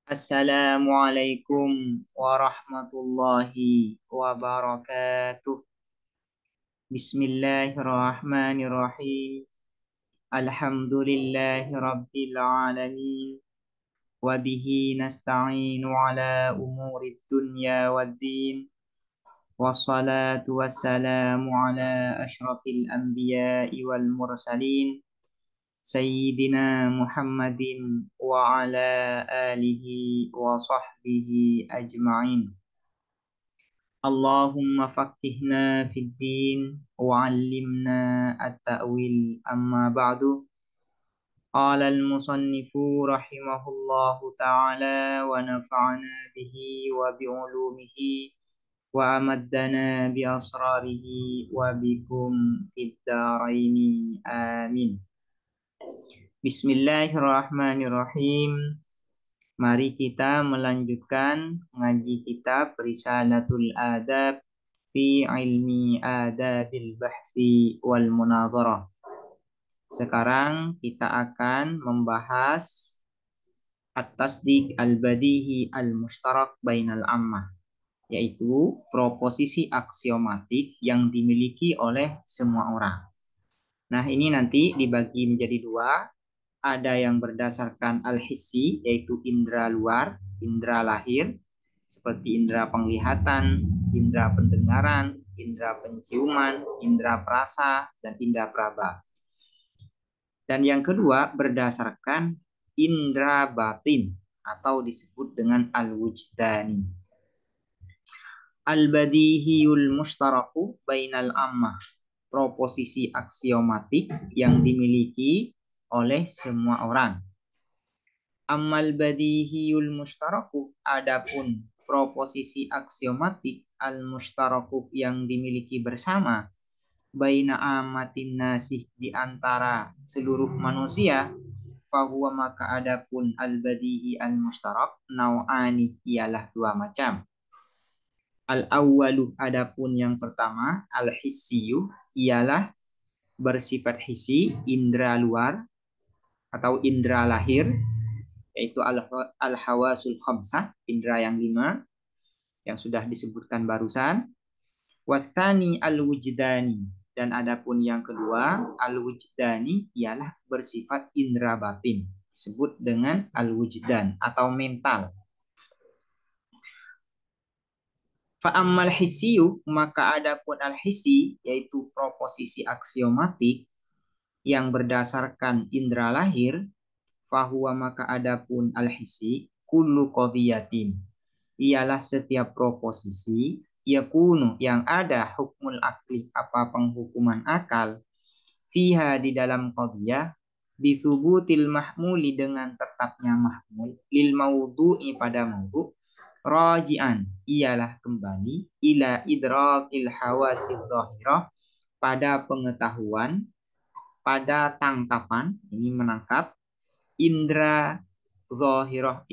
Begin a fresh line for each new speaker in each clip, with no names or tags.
Assalamualaikum warahmatullahi wabarakatuh. Bismillahirrahmanirrahim. Alhamdulillahi rabbil alamin. Wabihi nasta'inu ala umuri dunya waddin. Wassalatu wassalamu ala ashrafil anbiya'i wal mursalin. Sayyidina Muhammadin wa ala alihi wa sahbihi ajma'in. Allahumma faqihna fid din wa 'allimna at-ta'wil amma ba'du. Qala al-musannifu rahimahullahu ta'ala wa nafa'ana bihi wa bi'ulumihi wa amaddana bi asrarihi wa bikum fid dharaini amin. Bismillahirrahmanirrahim. Mari kita melanjutkan ngaji kitab Risalatul Adab fi ilmi adabil bahsi wal munadharah. Sekarang kita akan membahas at-tasdiq al-badihi al-mushtarak bainal ammah, yaitu proposisi aksiomatik yang dimiliki oleh semua orang. Nah, ini nanti dibagi menjadi dua. Ada yang berdasarkan al-hissi, yaitu indera luar, indera lahir, seperti indera penglihatan, indera pendengaran, indera penciuman, indera perasa, dan indera peraba. Dan yang kedua berdasarkan indera batin atau disebut dengan al-wujdani. Al-badihiyul mushtaraku bainal ammah, proposisi aksiomatik yang dimiliki oleh semua orang. Ammal badihiyul mushtaraku, adapun proposisi aksiomatik al-mushtaraku yang dimiliki bersama baina amatin nasih, di antara seluruh manusia, fahuwa, maka adapun al-badihi al-mushtarak nau'ani, ialah dua macam. Al-awwalu, adapun yang pertama, al-hissiyu, ialah bersifat hissi, indera luar atau indera lahir, yaitu al-hawasul khamsah, indera yang 5 yang sudah disebutkan barusan. Wasani al-wujdani, dan adapun yang kedua al-wujdani ialah bersifat indera batin, disebut dengan al-wujdan atau mental. Fa'ammal hissiyu, maka adapun al-hissi, yaitu proposisi aksiomatik yang berdasarkan indera lahir, fahuwa, maka adapun al-hissi kullu qadhiyatin, ialah setiap proposisi, yakunu, yang ada, hukmul akli, apa penghukuman akal, fiha, di dalam qadhiyah, bisubutil mahmuli, dengan tetapnya mahmul, lil maudhu'i, pada maudhu', raji'an, ialah kembali, ila idrakil hawasil dhahirah, pada pengetahuan, pada tangkapan, ini menangkap, indra zahirah,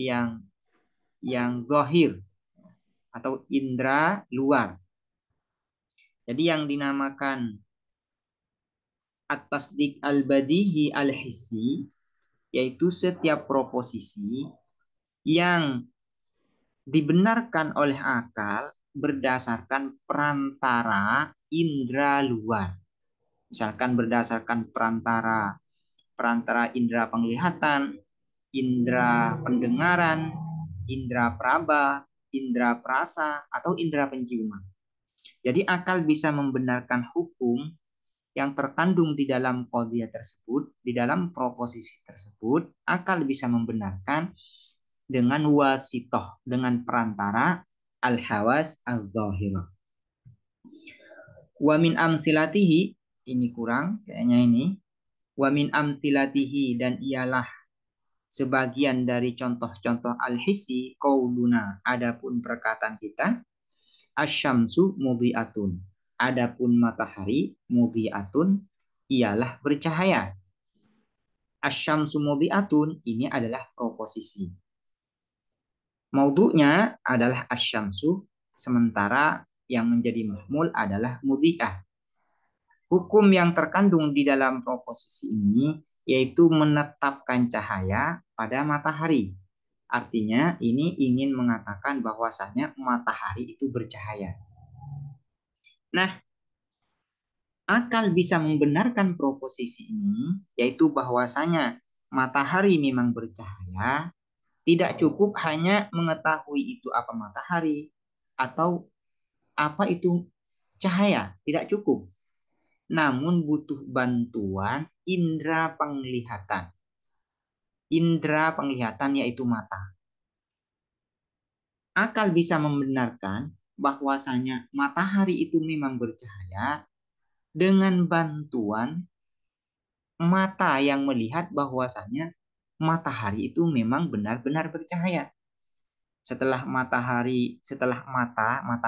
yang zahir atau indra luar. Jadi yang dinamakan at-tasdiq al-badihi al-hissi, yaitu setiap proposisi yang dibenarkan oleh akal berdasarkan perantara indra luar. Misalkan berdasarkan perantara indera penglihatan, indera pendengaran, indera peraba, indera perasa, atau indera penciuman. Jadi akal bisa membenarkan hukum yang terkandung di dalam qadhiyah tersebut, di dalam proposisi tersebut, akal bisa membenarkan dengan wasitoh, dengan perantara al-hawas al-zahirah. Wa min amsilatihi, ini kurang kayaknya ini. Wa min amsilatihi, dan ialah sebagian dari contoh-contoh al-hissi, qauluna, adapun perkataan kita, asyamsu mudhi'atun, adapun matahari, mudhi'atun, ialah bercahaya. Asyamsu mudhi'atun, ini adalah proposisi. Maudhu'nya adalah asyamsu, sementara yang menjadi mahmul adalah mudhi'ah. Hukum yang terkandung di dalam proposisi ini yaitu menetapkan cahaya pada matahari Artinya ini ingin mengatakan bahwasanya matahari itu bercahaya. Nah, akal bisa membenarkan proposisi ini, yaitu bahwasanya matahari memang bercahaya, tidak cukup hanya mengetahui itu apa matahari atau apa itu cahaya, tidak cukup. Namun butuh bantuan indera penglihatan. Indera penglihatan yaitu mata. Akal bisa membenarkan bahwasanya matahari itu memang bercahaya dengan bantuan mata yang melihat bahwasanya matahari itu memang benar-benar bercahaya. Setelah mata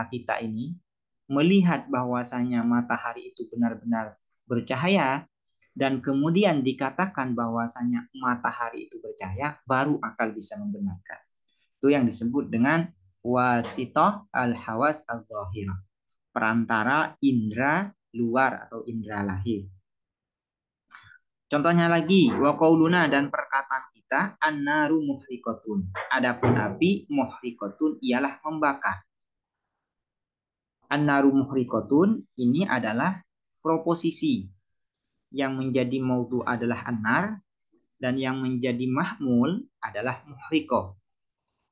kita ini melihat bahwasanya matahari itu benar-benar bercahaya dan kemudian dikatakan bahwasanya matahari itu bercahaya, baru akal bisa membenarkan. Itu yang disebut dengan wasitoh al-hawas al-zahirah, perantara indera luar atau indera lahir. Contohnya lagi, wa qauluna dan perkataan kita annaru muhriqatun. Adapun api muhriqatun ialah membakar. Annaru muhriqatun ini adalah proposisi yang menjadi maudhu adalah annar dan yang menjadi mahmul adalah muhriqah.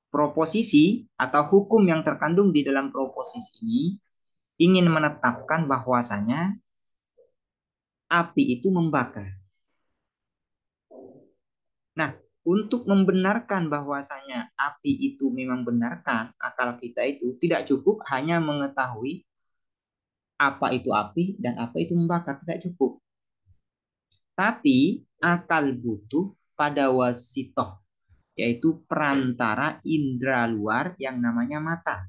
Proposisi atau hukum yang terkandung di dalam proposisi ini ingin menetapkan bahwasanya api itu membakar. Nah, untuk membenarkan bahwasanya api itu memang benarkan, akal kita itu tidak cukup hanya mengetahui apa itu api dan apa itu membakar, tidak cukup. Tapi akal butuh pada wasitoh, yaitu perantara indera luar yang namanya mata.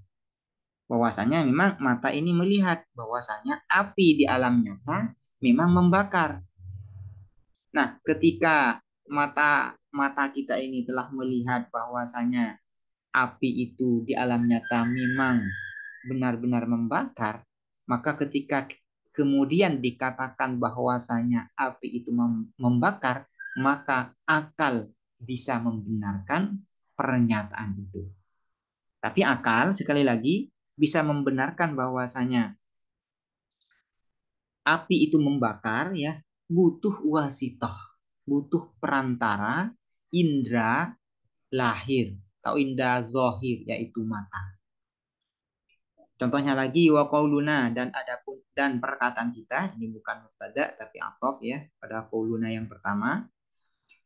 Bahwasanya memang mata ini melihat bahwasanya api di alam nyata memang membakar. Nah, ketika mata mata kita ini telah melihat bahwasanya api itu di alam nyata memang benar-benar membakar, maka ketika kemudian dikatakan bahwasanya api itu membakar, maka akal bisa membenarkan pernyataan itu. Tapi akal sekali lagi bisa membenarkan bahwasanya api itu membakar ya, butuh wasitoh, butuh perantara indera lahir atau indera zohir yaitu mata. Contohnya lagi wa qauluna dan adapun dan perkataan kita, ini bukan mubtada tapi athof ya pada qauluna yang pertama.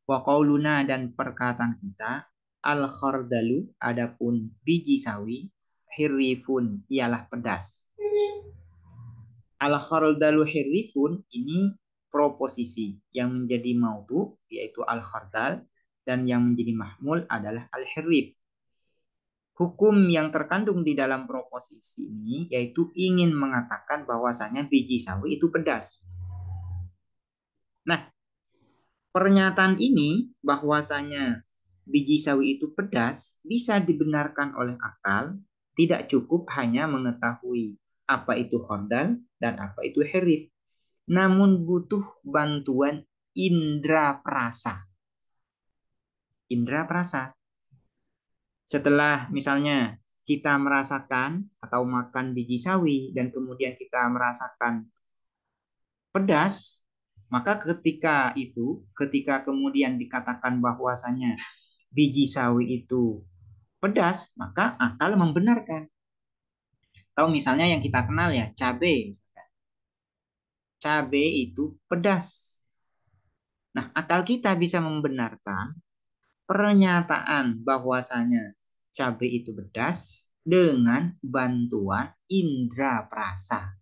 Wa qauluna dan perkataan kita al khardalu adapun biji sawi hirifun ialah pedas. Al khardalu hirifun ini proposisi yang menjadi maudhu yaitu al khardal dan yang menjadi mahmul adalah al hirif. Hukum yang terkandung di dalam proposisi ini yaitu ingin mengatakan bahwasanya biji sawi itu pedas. Nah, pernyataan ini bahwasanya biji sawi itu pedas bisa dibenarkan oleh akal, tidak cukup hanya mengetahui apa itu khordal dan apa itu herif, namun butuh bantuan indera perasa. Indera perasa. Setelah misalnya kita merasakan atau makan biji sawi dan kemudian kita merasakan pedas, maka ketika kemudian dikatakan bahwasanya biji sawi itu pedas, maka akal membenarkan. Atau misalnya yang kita kenal ya, cabai. Cabai itu pedas. Nah, akal kita bisa membenarkan pernyataan bahwasanya cabai itu pedas dengan bantuan indera perasa.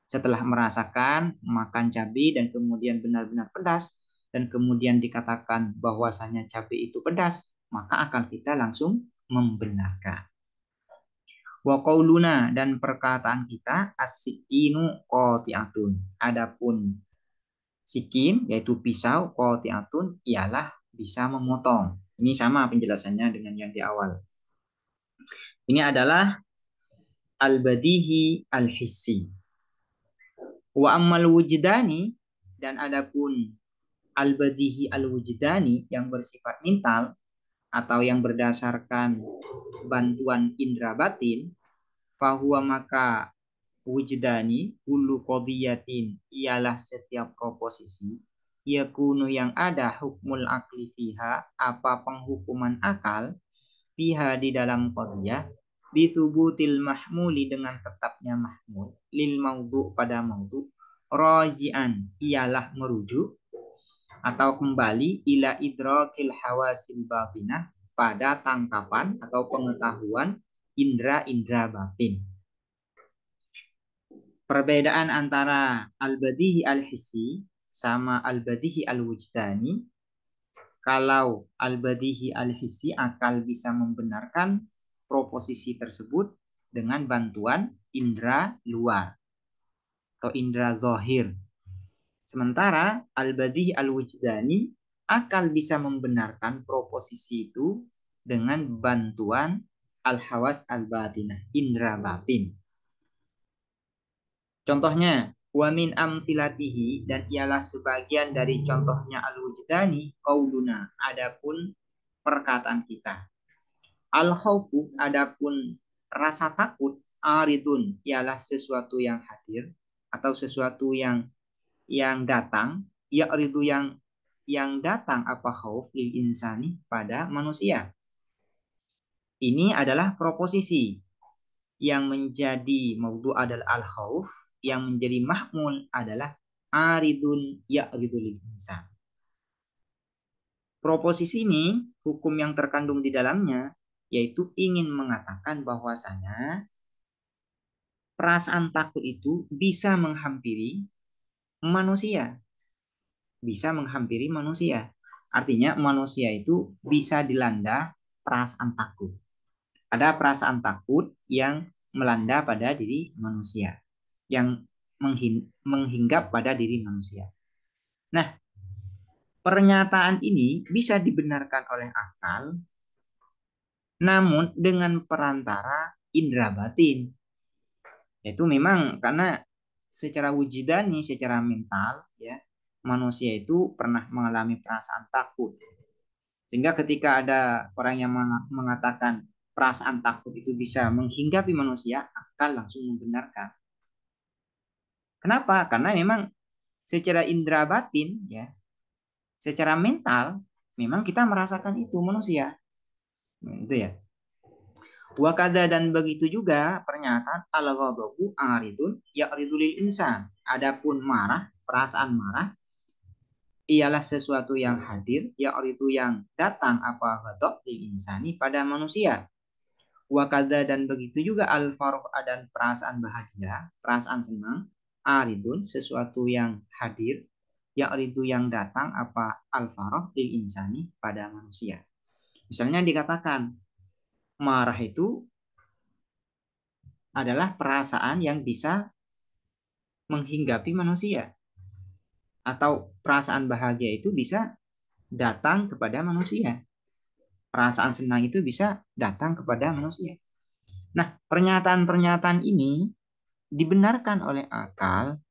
Setelah merasakan makan cabai dan kemudian benar-benar pedas dan kemudian dikatakan bahwasanya cabai itu pedas, maka akal kita langsung membenarkan. Wa qauluna dan perkataan kita as-sikinu qati'atun. Adapun sikin yaitu pisau qati'atun ialah bisa memotong. Ini sama penjelasannya dengan yang di awal. Ini adalah al-badihi al-hissi. Wa ammal wujdani dan adapun al-badihi al-wujdani yang bersifat mental, atau yang berdasarkan bantuan indera batin, fahuwa maka wujdani kullu qadiyatin ialah setiap proposisi yakunu yang ada hukmul akli fiha apa penghukuman akal fiha di dalam qadiyah bithubutil mahmuli dengan tetapnya mahmul lil maudhu pada maudhu raji'an ialah merujuk atau kembali ila idrakil hawasil batinah pada tangkapan atau pengetahuan indra-indra batin. Perbedaan antara al-badihi al-hissi sama al-badihi al-wujdani, kalau al-badihi al-hissi akal bisa membenarkan proposisi tersebut dengan bantuan indra luar atau indra zahir. Sementara al-badihi al-wujdani akal bisa membenarkan proposisi itu dengan bantuan al-hawas al-batinah, indra batin. Contohnya, wa min amthilatihi dan ialah sebagian dari contohnya al-wujdani qauluna adapun perkataan kita. Al-khaufu adapun rasa takut aridun ialah sesuatu yang hadir atau sesuatu yang datang, ya'ridu yang datang apa khauf lil insani pada manusia. Ini adalah proposisi yang menjadi maudhu adalah al-khauf, yang menjadi mahmul adalah aridun ya'ridu lil insan. Proposisi ini hukum yang terkandung di dalamnya yaitu ingin mengatakan bahwasanya perasaan takut itu bisa menghampiri manusia. Bisa menghampiri manusia. Artinya manusia itu bisa dilanda perasaan takut. Ada perasaan takut yang melanda pada diri manusia, yang menghinggap pada diri manusia. Nah, pernyataan ini bisa dibenarkan oleh akal, namun dengan perantara indera batin. Itu memang karena secara wujudani, secara mental, ya manusia itu pernah mengalami perasaan takut. Sehingga ketika ada orang yang mengatakan perasaan takut itu bisa menghinggapi manusia, akal langsung membenarkan. Kenapa? Karena memang secara indera batin, ya, secara mental, memang kita merasakan itu manusia. Nah, itu ya. Wakada dan begitu juga pernyataan al-ghadabu aridun ya'ridu lil insan. Adapun marah, perasaan marah ialah sesuatu yang hadir, ya'ridu yang datang apa ghadab lil insani pada manusia. Wakada dan begitu juga al-farah dan perasaan bahagia, perasaan senang, aridun sesuatu yang hadir, ya'ridu yang datang apa al-farah lil insani pada manusia. Misalnya dikatakan marah itu adalah perasaan yang bisa menghinggapi manusia. Atau perasaan bahagia itu bisa datang kepada manusia. Perasaan senang itu bisa datang kepada manusia. Nah, pernyataan-pernyataan ini dibenarkan oleh akal,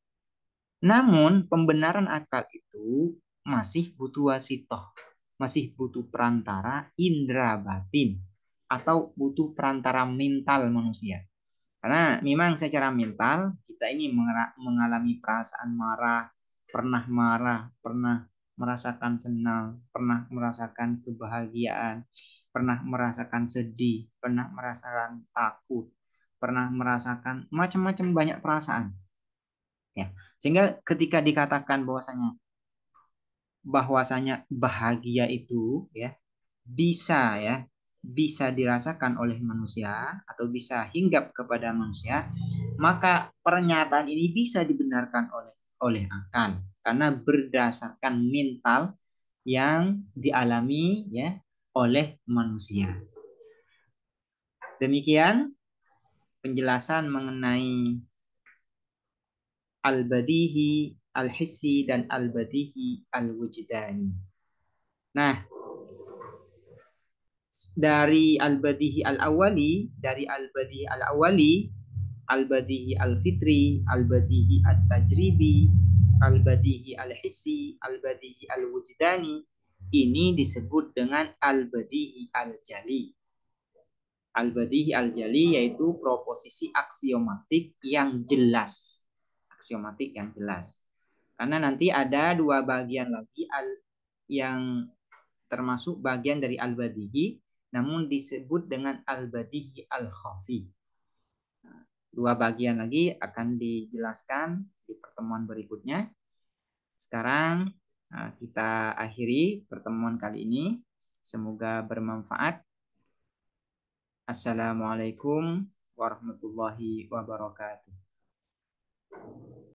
namun pembenaran akal itu masih butuh wasitoh, masih butuh perantara indera batin, atau butuh perantara mental manusia. Karena memang secara mental kita ini mengalami perasaan marah, pernah merasakan senang, pernah merasakan kebahagiaan, pernah merasakan sedih, pernah merasakan takut, pernah merasakan macam-macam banyak perasaan. Ya. Sehingga ketika dikatakan bahwasanya bahagia itu ya bisa dirasakan oleh manusia atau bisa hinggap kepada manusia, maka pernyataan ini bisa dibenarkan oleh akal karena berdasarkan mental yang dialami ya oleh manusia. Demikian penjelasan mengenai al-badihi, al-hissi dan al-badihi al-wujdani. Nah, dari al-badihi al-awwali, al-badihi al-fitri, al-badihi al-tajribi, al-badihi al-hissi, al-badihi al-wujdani, ini disebut dengan al-badihi al-jali. Al-badihi al-jali yaitu proposisi aksiomatik yang jelas. Aksiomatik yang jelas. Karena nanti ada dua bagian lagi yang termasuk bagian dari al-badihi, namun disebut dengan al-badihi al-khafi. Dua bagian lagi akan dijelaskan di pertemuan berikutnya. Sekarang kita akhiri pertemuan kali ini. Semoga bermanfaat. Assalamualaikum warahmatullahi wabarakatuh.